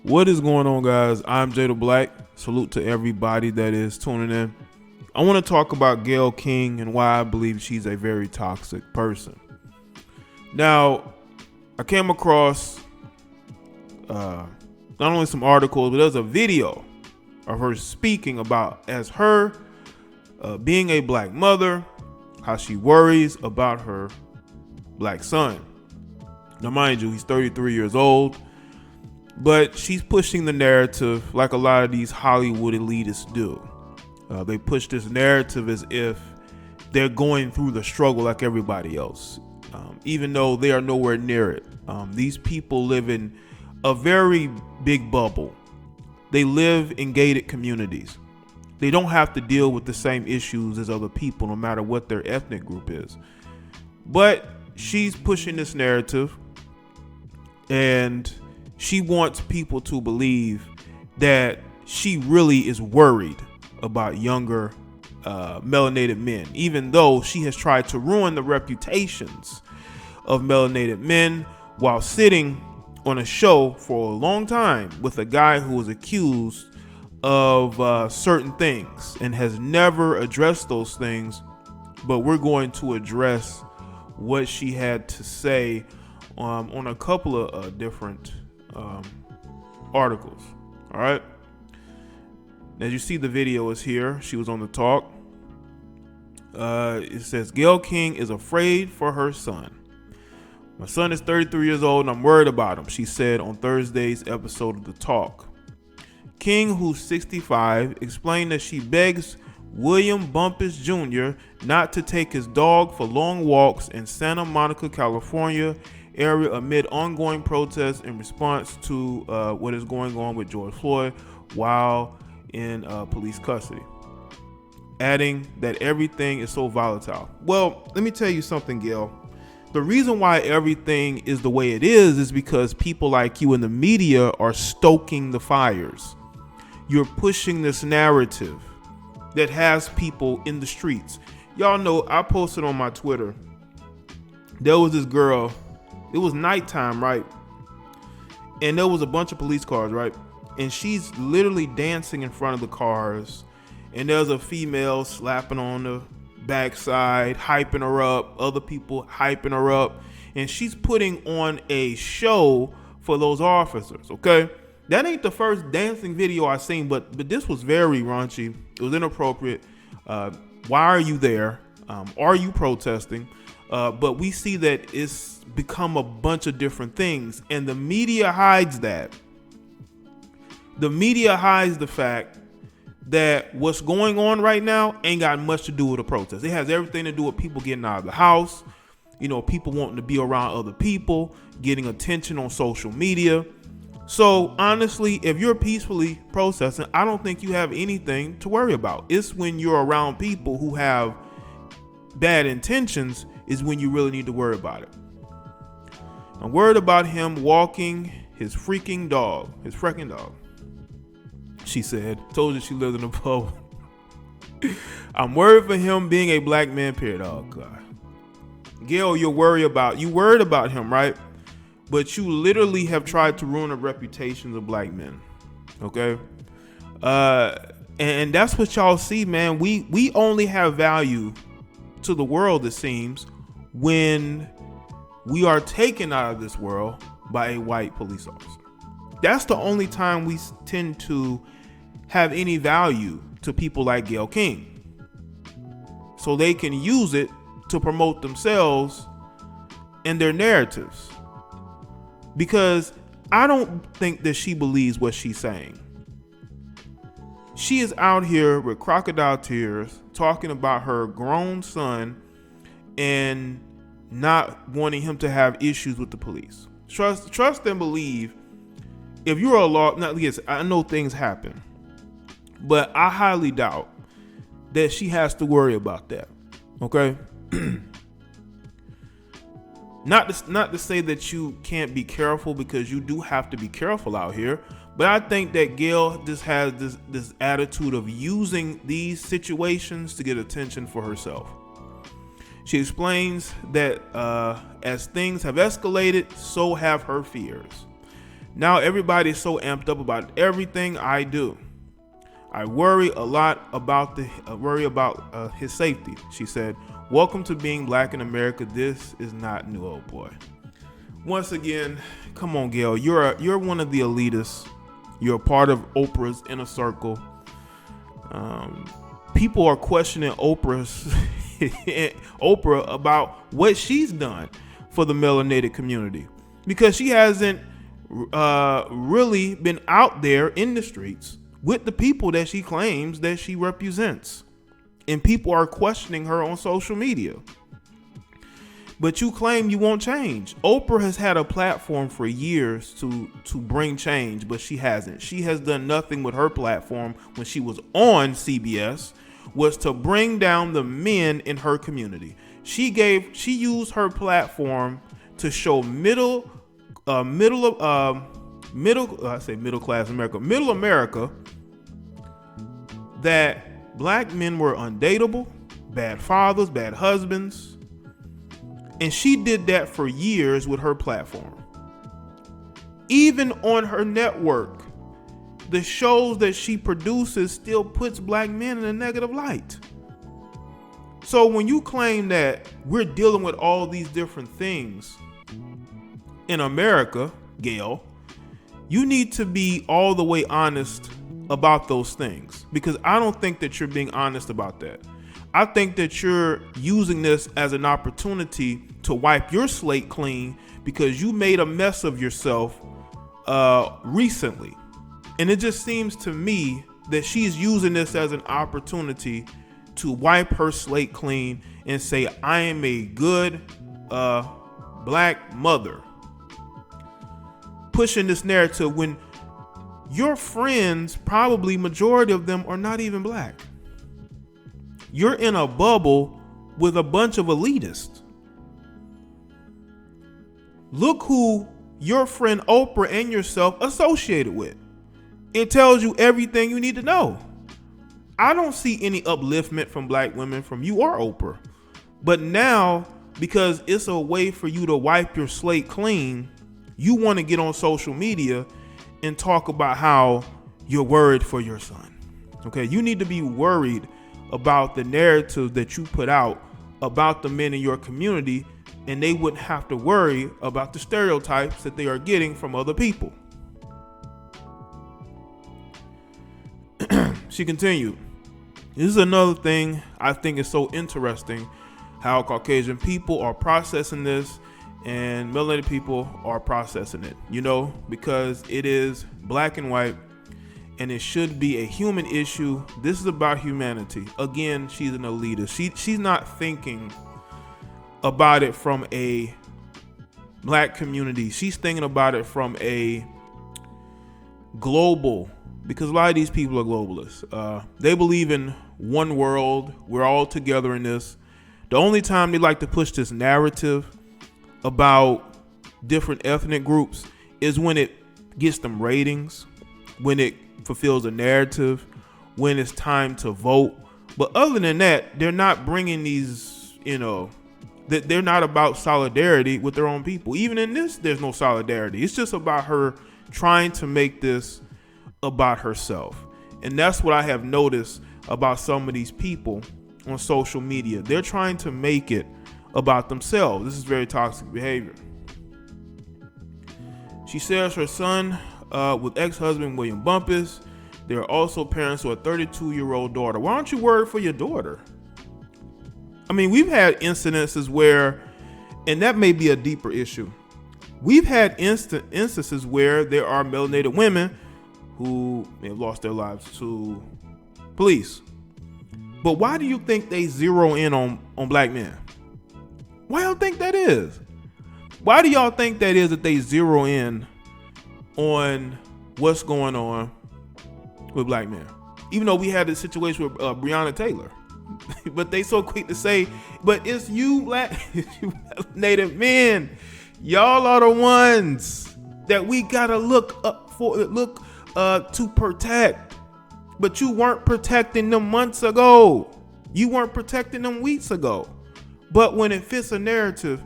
What is going on, guys? I'm Jaye the Black. Salute to everybody that is tuning in. I want to talk about Gayle King and why I believe she's a very toxic person. Now, I came across not only some articles, but there's a video of her speaking about as her being a black mother, how she worries about her black son. Now, mind you, he's 33 years old. But she's pushing the narrative like a lot of these Hollywood elitists do. They push this narrative as if they're going through the struggle like everybody else, even though they are nowhere near it. These people live in a very big bubble. They live in gated communities. They don't have to deal with the same issues as other people, no matter what their ethnic group is. But she's pushing this narrative, and she wants people to believe that she really is worried about younger melanated men, even though she has tried to ruin the reputations of melanated men while sitting on a show for a long time with a guy who was accused of certain things and has never addressed those things. But we're going to address what she had to say on a couple of different articles. All right. As you see, the video is here. She was on the talk. It says Gayle King is afraid for her son. My son is 33 years old and I'm worried about him, she said on Thursday's episode of The Talk. King, who's 65, explained that she begs William Bumpus Jr. not to take his dog for long walks in Santa Monica, California area amid ongoing protests in response to what is going on with George Floyd while in police custody, adding that everything is so volatile. Well, let me tell you something, Gayle. The reason why everything is the way it is because people like you in the media are stoking the fires. You're pushing this narrative that has people in the streets. Y'all know I posted on my Twitter, there was this girl. It was nighttime, right? And there was a bunch of police cars, right? And she's literally dancing in front of the cars. And there's a female slapping on the backside, hyping her up. Other people hyping her up. And she's putting on a show for those officers, okay? That ain't the first dancing video I've seen, but this was very raunchy. It was inappropriate. Why are you there? Are you protesting? But we see that it's become a bunch of different things, and the media hides that. The media hides the fact that what's going on right now ain't got much to do with a protest. It has everything to do with people getting out of the house, people wanting to be around other people, getting attention on social media. So honestly, if you're peacefully protesting, I don't think you have anything to worry about. It's when you're around people who have bad intentions is when you really need to worry about it. I'm worried about him walking his freaking dog, she said. Told you she lived in a pub. I'm worried for him being a black man, period. Oh, God. Gayle, you're worried about him, right? But you literally have tried to ruin the reputations of black men, okay? And that's what y'all see, man. We only have value to the world, it seems, when we are taken out of this world by a white police officer. That's the only time we tend to have any value to people like Gayle King. So they can use it to promote themselves and their narratives. Because I don't think that she believes what she's saying. She is out here with crocodile tears talking about her grown son and not wanting him to have issues with the police. Trust and believe. If you're a law, now yes, I know things happen, but I highly doubt that she has to worry about that. Okay. Not to say that you can't be careful, because you do have to be careful out here. But I think that Gayle just has this attitude of using these situations to get attention for herself. She explains that as things have escalated, so have her fears. Now everybody's so amped up about everything I do. I worry a lot about his safety. She said, "Welcome to being black in America. This is not new." Oh boy. Once again, come on, Gayle. You're one of the elitists. You're a part of Oprah's inner circle. People are questioning Oprah about what she's done for the melanated community, because she hasn't really been out there in the streets with the people that she claims that she represents. And people are questioning her on social media. But you claim you won't change. Oprah has had a platform for years to bring change, but she hasn't. She has done nothing with her platform when she was on CBS, was to bring down the men in her community. She used her platform to show middle America that black men were undateable, bad fathers, bad husbands. And she did that for years with her platform. Even on her network, the shows that she produces still puts black men in a negative light. So when you claim that we're dealing with all these different things in America, Gayle, you need to be all the way honest about those things, because I don't think that you're being honest about that. I think that you're using this as an opportunity to wipe your slate clean because you made a mess of yourself recently. And it just seems to me that she's using this as an opportunity to wipe her slate clean and say, I am a good black mother. Pushing this narrative when your friends, probably majority of them, are not even black. You're in a bubble with a bunch of elitists. Look who your friend Oprah and yourself associated with. It tells you everything you need to know. I don't see any upliftment from black women from you or Oprah. But now, because it's a way for you to wipe your slate clean, you want to get on social media and talk about how you're worried for your son. Okay, you need to be worried about the narrative that you put out about the men in your community, and they wouldn't have to worry about the stereotypes that they are getting from other people. She continued, this is another thing I think is so interesting, how Caucasian people are processing this and melanated people are processing it, because it is black and white and it should be a human issue. This is about humanity. Again, she's an elitist. She's not thinking about it from a black community. She's thinking about it from a global, because a lot of these people are globalists. They believe in one world. We're all together in this. The only time they like to push this narrative about different ethnic groups is when it gets them ratings, when it fulfills a narrative, when it's time to vote. But other than that, they're not bringing these, that they're not about solidarity with their own people. Even in this, there's no solidarity. It's just about her trying to make this about herself. And that's what I have noticed about some of these people on social media. They're trying to make it about themselves. This is very toxic behavior. She says her son with ex-husband William Bumpus, they are also parents to a 32-year-old daughter. Why aren't you worried for your daughter? I mean, we've had incidences where, and that may be a deeper issue, we've had instances where there are melanated women who may have lost their lives to police. But why do you think they zero in on black men? Why y'all think that is? Why do y'all think that is that they zero in on what's going on with black men? Even though we had a situation with Breonna Taylor. But they so quick to say, but it's you native men. Y'all are the ones that we gotta look to protect. But you weren't protecting them months ago. You weren't protecting them weeks ago. But when it fits a narrative,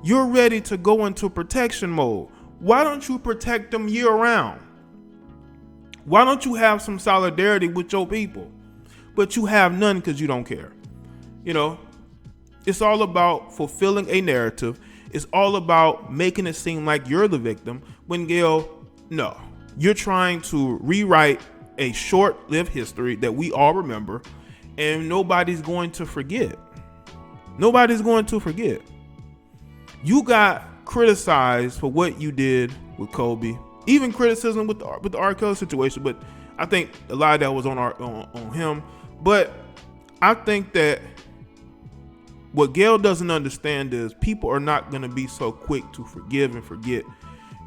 you're ready to go into protection mode. why don't you protect them year round? Why don't you have some solidarity with your people? But you have none because you don't care. You know, it's all about fulfilling a narrative. It's all about making it seem like you're the victim when, Gayle, no. You're trying to rewrite a short-lived history that we all remember, and nobody's going to forget. Nobody's going to forget. You got criticized for what you did with Kobe, even criticism with the R. Kelly situation, but I think a lot of that was on him. But I think that what Gayle doesn't understand is people are not going to be so quick to forgive and forget.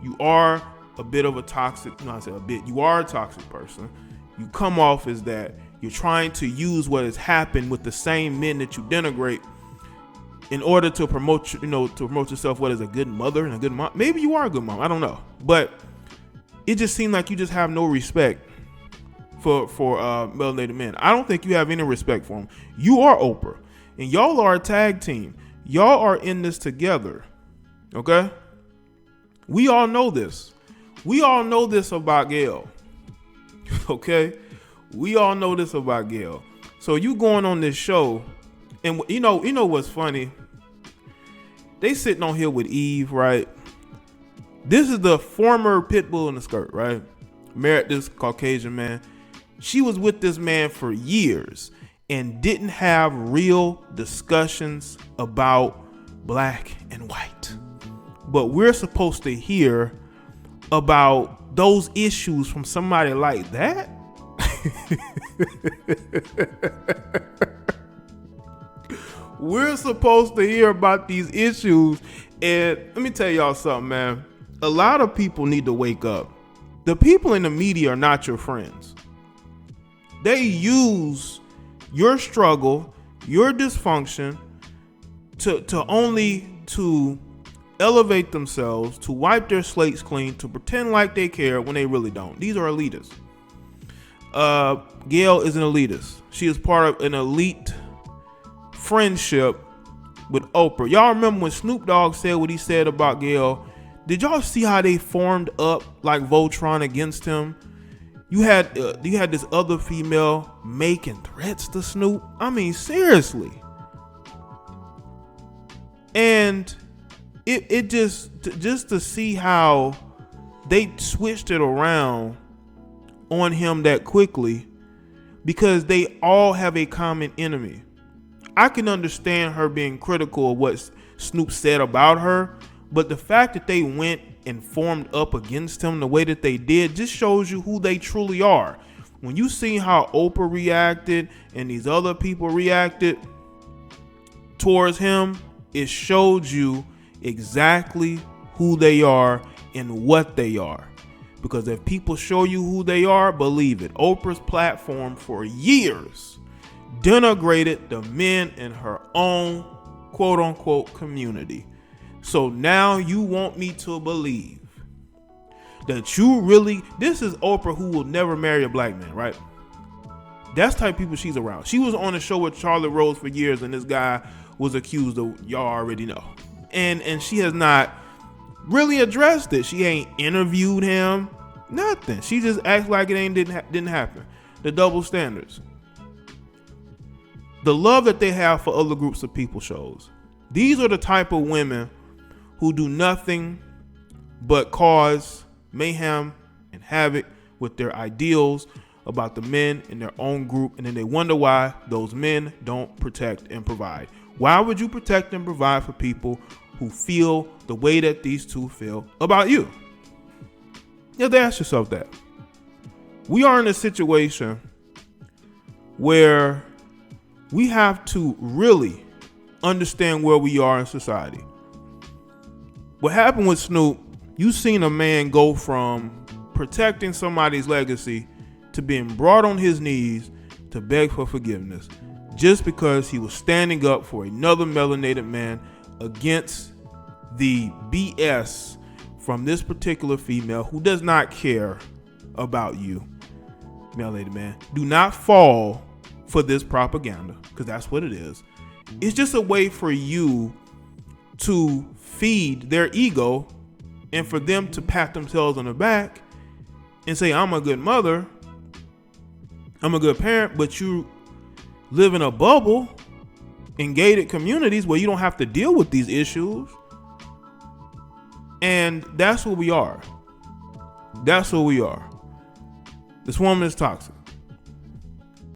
You are a bit of a toxic, no, I said a bit, you are a toxic person. You come off as that. You're trying to use what has happened with the same men that you denigrate in order to promote, to promote yourself, what is a good mother and a good mom. Maybe you are a good mom, I don't know. But it just seemed like you just have no respect for melanated men. I don't think you have any respect for them. You are Oprah, and y'all are a tag team. Y'all are in this together, okay? We all know this. We all know this about Gayle, okay? We all know this about Gayle. So you going on this show, and you know what's funny? They sitting on here with Eve, right? This is the former pit bull in the skirt, right? Married this Caucasian man. She was with this man for years and didn't have real discussions about black and white. But we're supposed to hear about those issues from somebody like that? We're supposed to hear about these issues. And let me tell y'all something, man. A lot of people need to wake up. The people in the media are not your friends. They use your struggle, your dysfunction to elevate themselves, to wipe their slates clean, to pretend like they care when they really don't. These are elitists. Gayle is an elitist. She is part of an elite friendship with Oprah. Y'all remember when Snoop Dogg said what he said about Gayle? Did y'all see how they formed up like Voltron against him? You had this other female making threats to Snoop. I mean, seriously. And it just to see how they switched it around on him that quickly, because they all have a common enemy. I can understand her being critical of what Snoop said about her, but the fact that they went and formed up against him the way that they did just shows you who they truly are. When you see how Oprah reacted and these other people reacted towards him, it showed you exactly who they are and what they are. Because if people show you who they are, believe it. Oprah's platform for years denigrated the men in her own quote unquote community. So now you want me to believe that this is Oprah, who will never marry a black man, right? That's the type of people she's around. She was on a show with Charlie Rose for years, and this guy was accused of, y'all already know. And she has not really addressed it. She ain't interviewed him, nothing. She just acts like it didn't happen. The double standards. The love that they have for other groups of people shows. These are the type of women who do nothing but cause mayhem and havoc with their ideals about the men in their own group, and then they wonder why those men don't protect and provide. Why would you protect and provide for people who feel the way that these two feel about you? You have to ask yourself that. We are in a situation where we have to really understand where we are in society. What happened with Snoop, you seen a man go from protecting somebody's legacy to being brought on his knees to beg for forgiveness just because he was standing up for another melanated man against the BS from this particular female who does not care about you, melanated man. Do not fall for this propaganda, because that's what it is. It's just a way for you to feed their ego and for them to pat themselves on the back and say, I'm a good mother, I'm a good parent, but you live in a bubble in gated communities where you don't have to deal with these issues. And that's what we are. That's what we are. This woman is toxic.